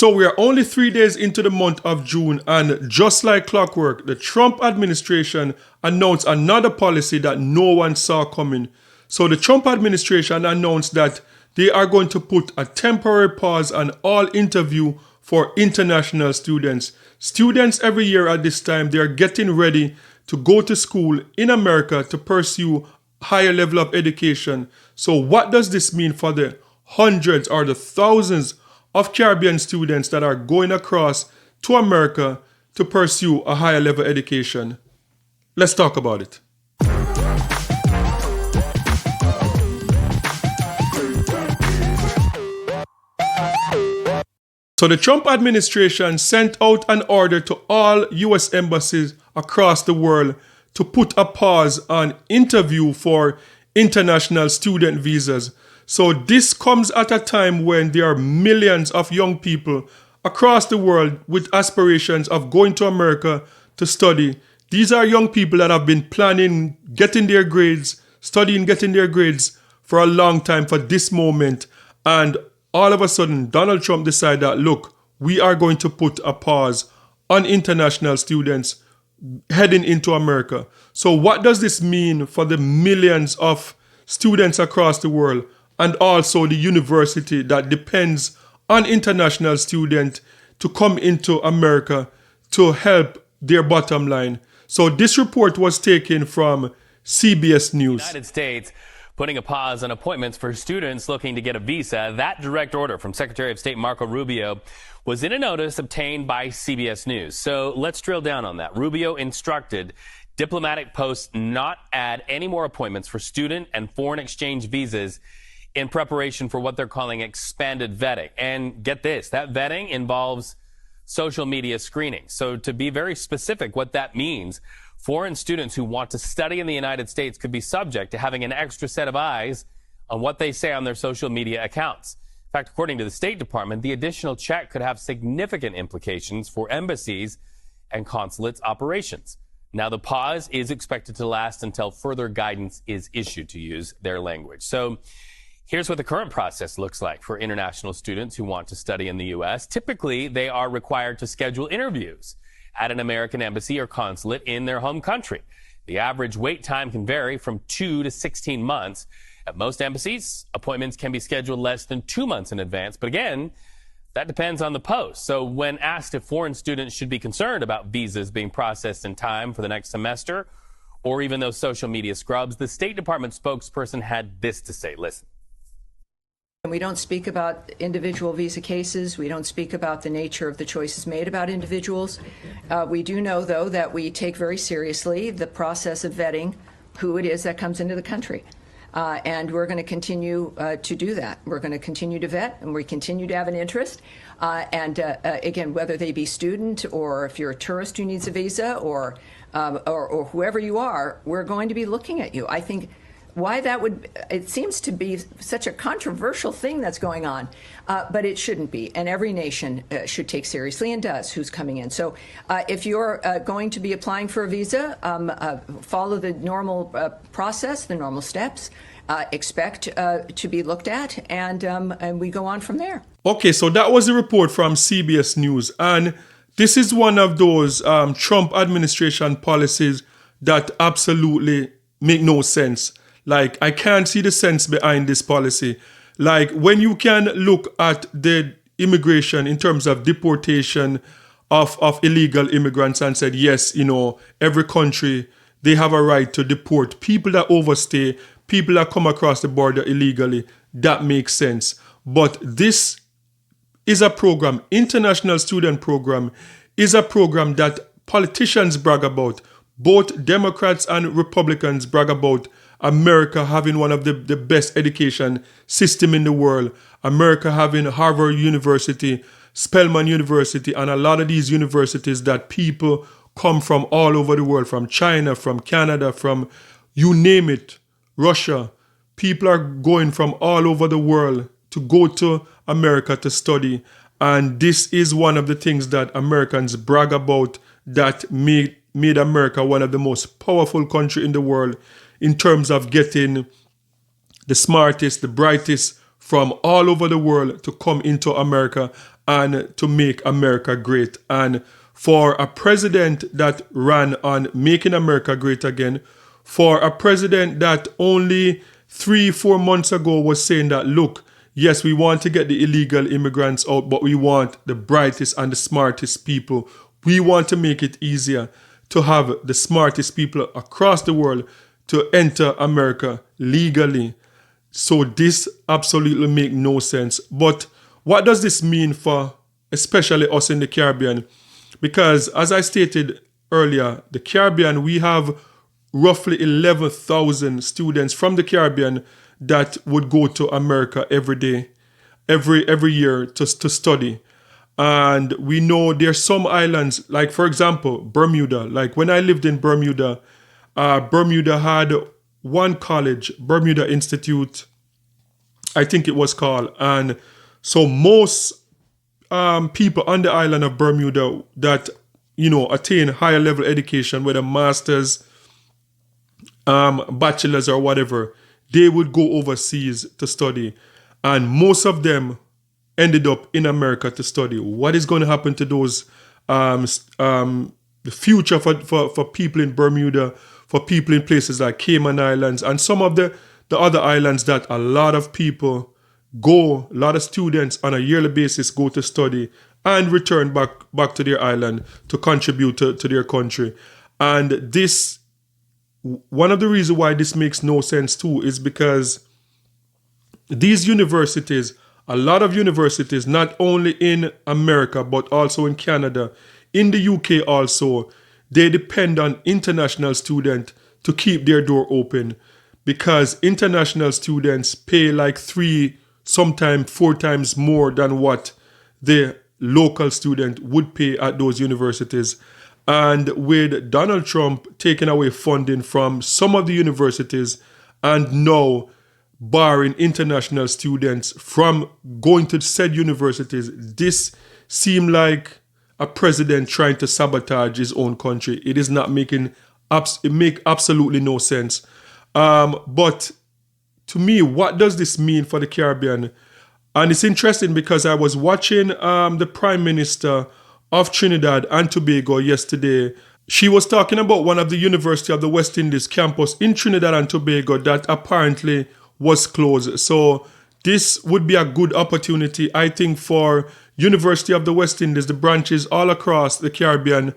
So we are only 3 days into the month of June, and just like clockwork, the Trump administration announced another policy that no one saw coming. So the Trump administration announced that they are going to put a temporary pause on all interview for international students. Students every year at this time, they are getting ready to go to school in America to pursue higher level of education. So what does this mean for the hundreds or the thousands of Caribbean students that are going across to America to pursue a higher level education? Let's talk about it. So the Trump administration sent out an order to all US embassies across the world to put a pause on interview for international student visas. So this comes at a time when there are millions of young people across the world with aspirations of going to America to study. These are young people that have been planning getting their grades, studying getting their grades for a long time for this moment. And all of a sudden, Donald Trump decided that, look, we are going to put a pause on international students heading into America. So what does this mean for the millions of students across the world and also the university that depends on international students to come into America to help their bottom line? So this report was taken from CBS News. United States putting a pause on appointments for students looking to get a visa. That direct order from Secretary of State Marco Rubio was in a notice obtained by CBS News. So let's drill down on that. Rubio instructed diplomatic posts not add any more appointments for student and foreign exchange visas in preparation for what they're calling expanded vetting. And get this, that vetting involves social media screening. So to be very specific, what that means, foreign students who want to study in the United States could be subject to having an extra set of eyes on what they say on their social media accounts. In fact, according to the State Department, the additional check could have significant implications for embassies and consulates operations. Now, the pause is expected to last until further guidance is issued, to use their language. So here's what the current process looks like for international students who want to study in the U.S. Typically, they are required to schedule interviews at an American embassy or consulate in their home country. The average wait time can vary from 2 to 16 months. At most embassies, appointments can be scheduled less than 2 months in advance. But again, that depends on the post. So when asked if foreign students should be concerned about visas being processed in time for the next semester, or even those social media scrubs, the State Department spokesperson had this to say. Listen. We don't speak about individual visa cases. We don't speak about the nature of the choices made about individuals. We do know, though, that we take very seriously the process of vetting who it is that comes into the country. And we're going to continue to do that. We're going to continue to vet, and we continue to have an interest. Again, whether they be student or if you're a tourist who needs a visa or whoever you are, we're going to be looking at you. I think why that would, it seems to be such a controversial thing that's going on, but it shouldn't be. And every nation should take seriously and does who's coming in. So if you're going to be applying for a visa, follow the normal process, the normal steps, expect to be looked at, and we go on from there. Okay, so that was a report from CBS News. And this is one of those Trump administration policies that absolutely make no sense. Like, I can't see the sense behind this policy. Like, when you can look at the immigration in terms of deportation of illegal immigrants and said, yes, you know, every country, they have a right to deport people that overstay, people that come across the border illegally. That makes sense. But this is a program, international student program, is a program that politicians brag about. Both Democrats and Republicans brag about America having one of the best education system in the world. America having Harvard University, Spelman University, and a lot of these universities that people come from all over the world, from China, from Canada, from you name it, Russia. People are going from all over the world to go to America to study. And this is one of the things that Americans brag about that made America one of the most powerful countries in the world in terms of getting the smartest, the brightest from all over the world to come into America and to make America great. And for a president that ran on making America great again, for a president that only 3-4 months ago was saying that, look, yes, we want to get the illegal immigrants out, but we want the brightest and the smartest people. We want to make it easier to have the smartest people across the world to enter America legally. So this absolutely makes no sense. But what does this mean for especially us in the Caribbean? Because as I stated earlier, the Caribbean, we have roughly 11,000 students from the Caribbean that would go to America every day, every year to study. And we know there's some islands, like for example, Bermuda. Like when I lived in Bermuda, Bermuda had one college, Bermuda Institute, I think it was called. And so most people on the island of Bermuda that, attain higher level education, whether masters, bachelors or whatever, they would go overseas to study. And most of them ended up in America to study. What is going to happen to those, the future for people in Bermuda, for people in places like Cayman Islands and some of the other islands that a lot of people go, a lot of students on a yearly basis go to study and return back to their island to contribute to their country. And this, one of the reasons why this makes no sense too is because these universities, a lot of universities, not only in America, but also in Canada, in the UK also, they depend on international students to keep their door open, because international students pay like 3, sometimes 4 times more than what the local student would pay at those universities. And with Donald Trump taking away funding from some of the universities and now barring international students from going to said universities, this seems like a president trying to sabotage his own country. It is not making absolutely no sense. But to me, what does this mean for the Caribbean? And it's interesting because I was watching the Prime Minister of Trinidad and Tobago yesterday. She was talking about one of the University of the West Indies campus in Trinidad and Tobago that apparently was closed. So this would be a good opportunity, I think, for University of the West Indies, the branches all across the Caribbean.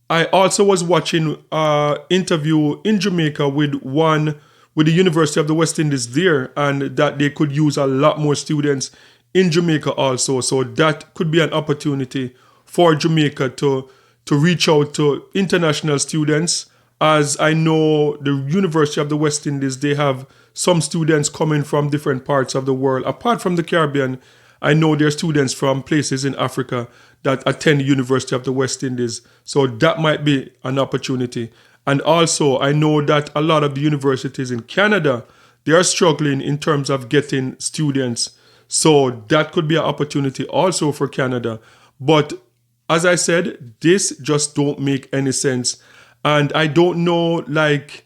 I also was watching an interview in Jamaica with the University of the West Indies there, and that they could use a lot more students in Jamaica also. So that could be an opportunity for Jamaica to reach out to international students. As I know, the University of the West Indies, they have some students coming from different parts of the world. Apart from the Caribbean, I know there are students from places in Africa that attend the University of the West Indies. So that might be an opportunity. And also, I know that a lot of the universities in Canada, they are struggling in terms of getting students. So that could be an opportunity also for Canada. But as I said, this just don't make any sense. And I don't know, like,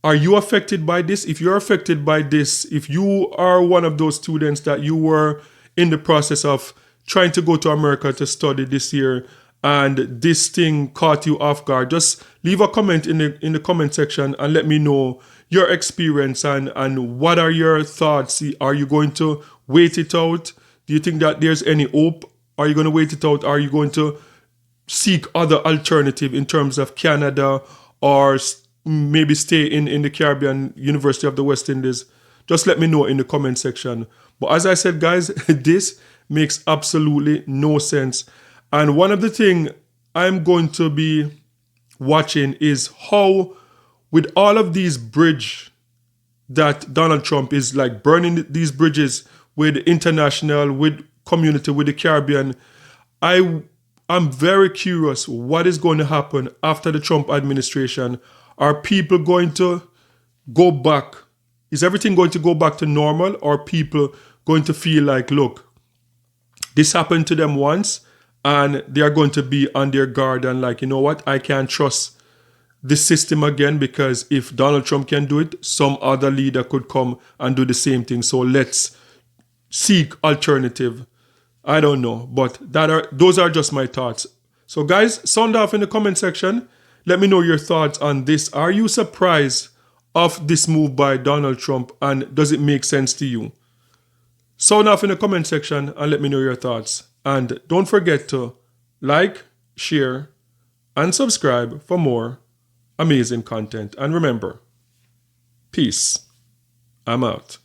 are you affected by this? If you're affected by this, if you are one of those students that you were in the process of trying to go to America to study this year, and this thing caught you off guard, just leave a comment in the comment section and let me know your experience and what are your thoughts. Are you going to wait it out? Do you think that there's any hope? Are you going to wait it out? Are you going to seek other alternative in terms of Canada or maybe stay in the Caribbean, University of the West Indies? Just let me know in the comment section. But as I said, guys, this makes absolutely no sense. And one of the things I'm going to be watching is how, with all of these bridges that Donald Trump is like burning these bridges with international, with community, with the Caribbean, I'm very curious what is going to happen after the Trump administration. Are people going to go back? Is everything going to go back to normal? Or are people going to feel like, look, this happened to them once, and they are going to be on their guard and like, you know what, I can't trust this system again, because if Donald Trump can do it, some other leader could come and do the same thing. So let's seek alternative. I don't know, but those are just my thoughts. So guys, sound off in the comment section. Let me know your thoughts on this. Are you surprised of this move by Donald Trump, and does it make sense to you? Sound off in the comment section and let me know your thoughts. And don't forget to like, share, and subscribe for more amazing content. And remember, peace. I'm out.